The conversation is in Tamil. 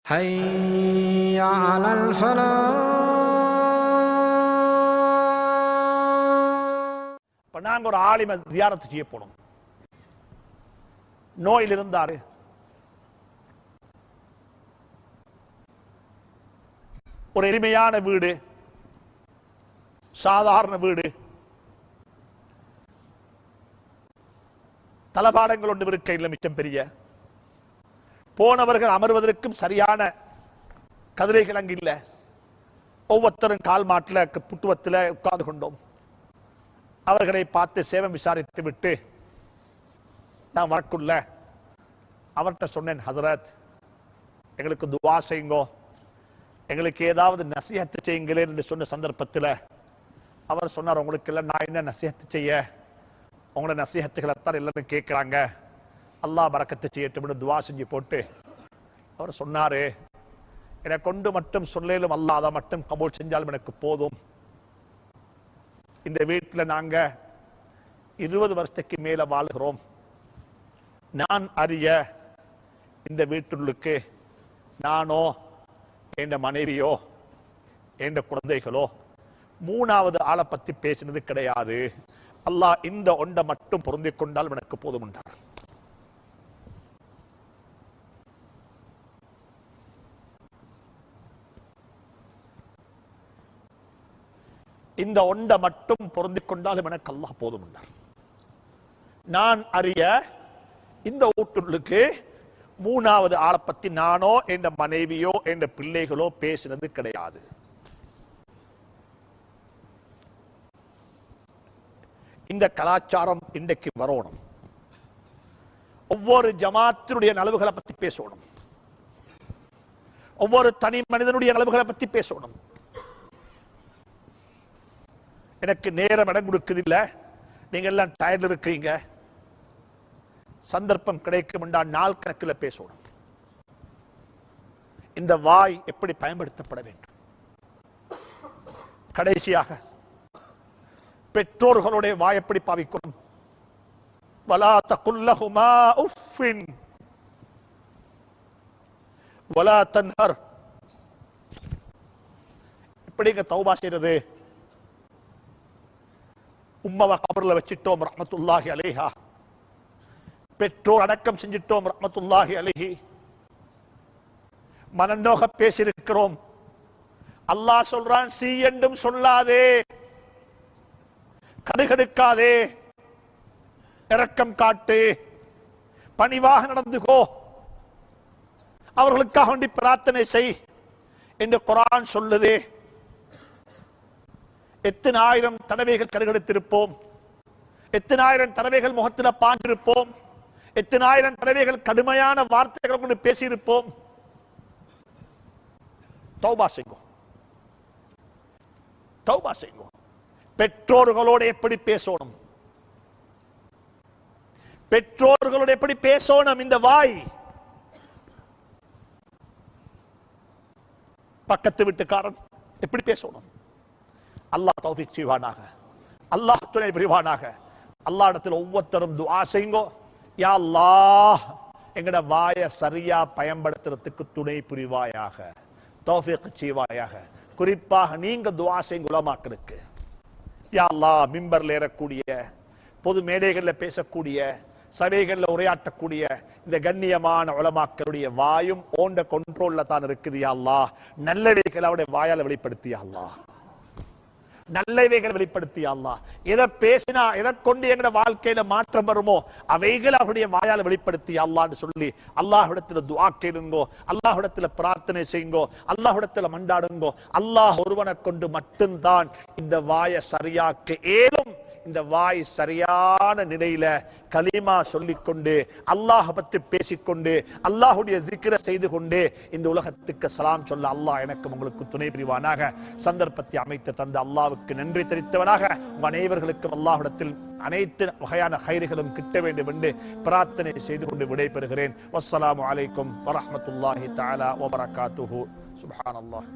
حي على الفلاح. இப்ப நாங்க ஒரு ஆலிம ஜியாரத்து செய்ய போனோம். நோயில் இருந்தாரு. ஒரு எளிமையான வீடு, சாதாரண வீடு, தளபாடங்கள் ஒன்று இருக்க இல்லை மிச்சம் பெரிய. போனவர்கள் அமர்வதற்கும் சரியான கதிரைகள் அங்கு இல்லை. ஒவ்வொருத்தரும் கால் மாட்டில் புட்டுவத்தில் உட்கார்ந்து கொண்டோம். அவர்களை பார்த்து சேவம் விசாரித்து விட்டு நான் வரக்குள்ள அவர்கிட்ட சொன்னேன், ஹசரத் எங்களுக்கு துவா செய்யுங்கோ, எங்களுக்கு ஏதாவது நசிஹத்து செய்யுங்களேன் என்று சொன்ன சந்தர்ப்பத்தில் அவர் சொன்னார், உங்களுக்கு இல்லை நான் என்ன நசிஹத்து செய்ய, உங்களோட நசிஹத்துகளைத்தான் எல்லாரும் கேட்குறாங்க, அல்லாஹ் பரக்கத்து செய்யட்டும் துவா செஞ்சு போட்டு அவர் சொன்னாரு, என்னை கொண்டு மட்டும் சொல்லும் அல்லாஹ் அதை மட்டும் கபூல் செஞ்சாலும் எனக்கு போதும். இந்த வீட்டில் நாங்க 20 வருஷத்துக்கு மேல வாழ்கிறோம். நான் அறிய இந்த வீட்டுள்ளுக்கு நானோ என் மனைவியோ என் குழந்தைகளோ 3வது ஆளை பத்தி பேசினது கிடையாது. அல்லாஹ் இந்த ஒன்றை மட்டும் பொருந்திக் கொண்டால் எனக்கு போதும் என்றார். இந்த ஒன்றை மட்டும் பொருந்திக் கொண்டாலும் எனக்கு அல்லாஹ் போதும் என்றார். நான் அறிய இந்த வீட்டுள்ளுக்கு 3வது ஆளை பத்தி நானோ என் மனைவியோ என் பிள்ளைகளோ பேசினது கிடையாது. இந்த கலாச்சாரம் இன்றைக்கு வரணும். ஒவ்வொரு ஜமாத்தினுடைய நலவுகளை பத்தி பேசணும். ஒவ்வொரு தனி மனிதனுடைய நலவுகளை பத்தி பேசணும். எனக்கு நேரம் இடம் கொடுக்குதில்லை, நீங்க எல்லாம் டயர்ல இருக்கிறீங்க, சந்தர்ப்பம் கிடைக்கும் என்றால் நாள் கணக்கில் பேசணும். இந்த வாய் எப்படி பயன்படுத்தப்பட வேண்டும். கடைசியாக பெற்றோர்களுடைய வாய் எப்படி பாவிக்கணும். வலா தகுல்லஹுமா உஃபின் வலா தன்ஹர். எப்படிங்க தௌபா செய்யறது. உம்மவ கபர்ல வச்சிட்டோம் ரஹ்மத்துல்லாஹி அலைஹா, பெற்றோர் அடக்கம் செஞ்சிட்டோம் ரஹ்மத்துல்லாஹி அலைஹி, மனநோக பேசியிருக்கிறோம். அல்லாஹ் சொல்றான், சீ என்றும் சொல்லாதே, கடுகடுக்காதே, இரக்கம் காட்டு, பணிவாக நடந்துகோ, அவர்களுக்காக வேண்டி பிரார்த்தனை செய் என்று குர்ஆன் சொல்லுதே. எத்தனை ஆயிரம் தடவைகள் கடுகடுத்திருப்போம், எத்தனை ஆயிரம் தடவைகள் முகத்தில் பாண்டிருப்போம், எத்தனை ஆயிரம் தடவைகள் கடுமையான வார்த்தைகளை கொண்டு பேசியிருப்போம். தௌபா செய்வோம், தௌபா செய்வோம். பெற்றோர்களோடு எப்படி பேசணும், பெற்றோர்களோடு எப்படி பேசணும். இந்த வாய் பக்கத்து வீட்டுக்காரன் எப்படி பேசணும். அல்லாஹ் தௌஃபீக் செய்வானாக, அல்லாஹ் துணை புரிவானாக. அல்லாஹ் இடத்துல ஒவ்வொருத்தரும் துஆ செய்யுங்கோ, யா அல்லாஹ் எங்கட வாயை சரியா பயன்படுத்துறதுக்கு துணை புரிவாயாக, தௌஃபீக் செய்வாயாக. குறிப்பாக நீங்க துஆ செய்யுங்க உலமாக்களுக்கு. யா அல்லாஹ் மிம்பர்ல ஏறக்கூடிய, பொது மேடைகளில் பேசக்கூடிய, சபைகளில் உரையாற்றக்கூடிய இந்த கண்ணியமான உலமாக்களுடைய வாயும் ஓண்ட கண்ட்ரோல்ல தான் இருக்குது. யா அல்லாஹ் நல்லவைகளை அவருடைய வாயால் வெளிப்படுத்தியா அல்லாஹ், நல்லவைகள் வெளிப்படுத்தியா அல்லாஹ். எதை பேசினா எதை கொண்டு எங்கட வாழ்க்கையில மாற்றம் வருமோ அவைகள் அவருடைய வாயால் வெளிப்படுத்தியா அல்லாஹ்னு சொல்லி அல்லாஹ்விடத்துல துஆ கேளுங்கோ, அல்லாஹ்விடத்துல பிரார்த்தனை செய்யுங்கோ, அல்லாஹ்விடத்துல மண்டாடுங்கோ. அல்லாஹ் ஒருவனை கொண்டு மட்டும்தான் இந்த வாயை சரியாக்க ஏலும். இந்த வாய் சரியான நிலையில கலிமா சொல்லிக்கொண்டு, அல்லாஹ் பற்றி பேசிக்கொண்டு, அல்லாஹுடைய ஜிக்ர செய்து கொண்டு இந்த உலகத்துக்கு சலாம் சொல்ல அல்லாஹ் எனக்கும் உங்களுக்கு துணை புரிவானாக. சந்தர்ப்பத்தை அமைத்து தந்த அல்லாஹ்வுக்கு நன்றி தெரிவித்தவனாக உங்கள் அனைவர்களுக்கும் அல்லாஹ்விடத்தில் அனைத்து வகையான ஹைர்களும் கிட்ட வேண்டும் என்று பிரார்த்தனை செய்து கொண்டு விடைபெறுகிறேன். வஸ்ஸலாமு அலைக்கும் வரஹ்மத்துல்லாஹி தஆலா வபரகாத்துஹு. சுப்ஹானல்லாஹ்.